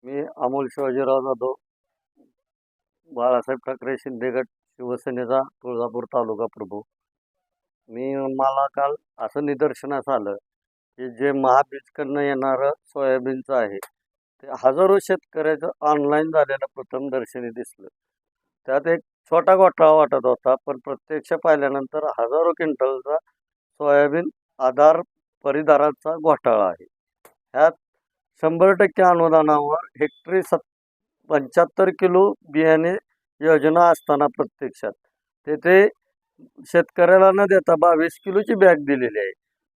मी अमोल शिवाजीराव जाधव, बाळासाहेब ठाकरे शिंदे गट शिवसेनेचा तुळजापूर तालुका प्रमुख. मला काल असं निदर्शनास आलं की जे महाबीजकडनं येणारं सोयाबीनचं आहे ते हजारो शेतकऱ्याचं ऑनलाईन झालेलं प्रथम दर्शनी दिसलं. त्यात एक छोटा घोटाळा वाटत होता, पण प्रत्यक्ष पाहिल्यानंतर हजारो क्विंटलचा सोयाबीन आधार परिधाराचा घोटाळा आहे. ह्यात 100% अनुदानावर हेक्टरी 75 किलो बियाणे योजना असताना प्रत्यक्षात तेथे शेतकऱ्याला न देता 22 किलोची बॅग दिलेली आहे.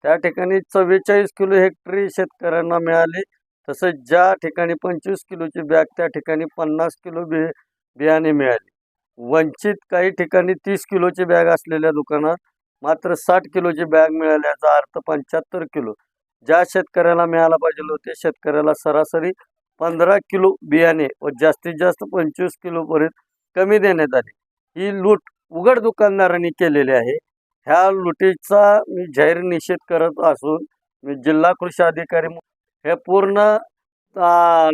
त्या ठिकाणी 44 किलो हेक्टरी शेतकऱ्यांना मिळाली. तसंच ज्या ठिकाणी 25 किलोची बॅग त्या ठिकाणी 50 किलो बियाणे मिळाले. वंचित काही ठिकाणी 30 किलोची बॅग असलेल्या दुकानात मात्र 60 किलोची बॅग मिळाल्याचा अर्थ 75 किलो ज्या शेतकऱ्याला मिळायला पाहिजे होते शेतकऱ्याला सरासरी 15 किलो बियाणे व जास्तीत जास्त 25 किलोपर्यंत कमी देण्यात आली. ही लूट उघड दुकानदारांनी केलेली आहे. ह्या लुटीचा मी जाहीर निषेध करत असून मी जिल्हा कृषी अधिकारी हे पूर्ण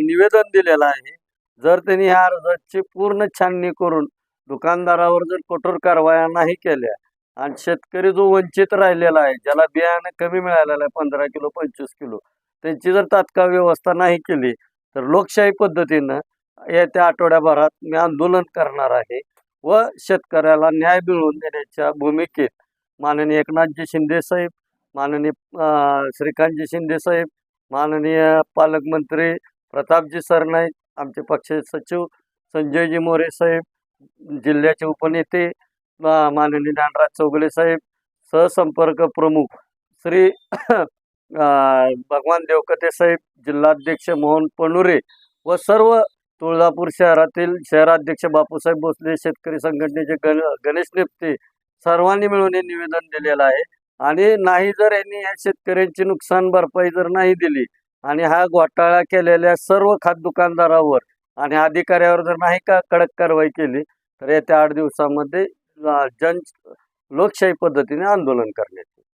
निवेदन दिलेलं आहे. जर त्यांनी ह्या अर्जाची पूर्ण छाननी करून दुकानदारावर जर कठोर कारवाया नाही केल्या आणि शेतकरी जो वंचित राहिलेला आहे, ज्याला बियाणं कमी मिळालेलं आहे 15 किलो 25 किलो, त्यांची जर तात्काळ व्यवस्था नाही केली तर लोकशाही पद्धतीनं येत्या आठवड्याभरात मी आंदोलन करणार आहे व शेतकऱ्याला न्याय मिळवून देण्याच्या भूमिकेत माननीय एकनाथजी शिंदे साहेब, माननीय श्रीकांतजी शिंदे साहेब, माननीय पालकमंत्री प्रतापजी सरनाईक, आमचे पक्षाचे सचिव संजयजी मोरे साहेब, जिल्ह्याचे उपनेते माननीय ज्ञानराज चौगुले साहेब, सहसंपर्क प्रमुख श्री भगवान देवकते साहेब, जिल्हाध्यक्ष मोहन पनुरे व सर्व तुळजापूर शहरातील शहराध्यक्ष बापूसाहेब भोसले, शेतकरी संघटनेचे गणेश नेप्ते सर्वांनी मिळून हे निवेदन दिलेलं आहे. आणि नाही जर यांनी या शेतकऱ्यांची नुकसान भरपाई जर नाही दिली आणि हा घोटाळा केलेल्या सर्व खात दुकानदारावर आणि अधिकाऱ्यावर जर नाही का कडक कारवाई केली तर येत्या 8 दिवसामध्ये लोकशाही पद्धतीने आंदोलन करण्यात येईल.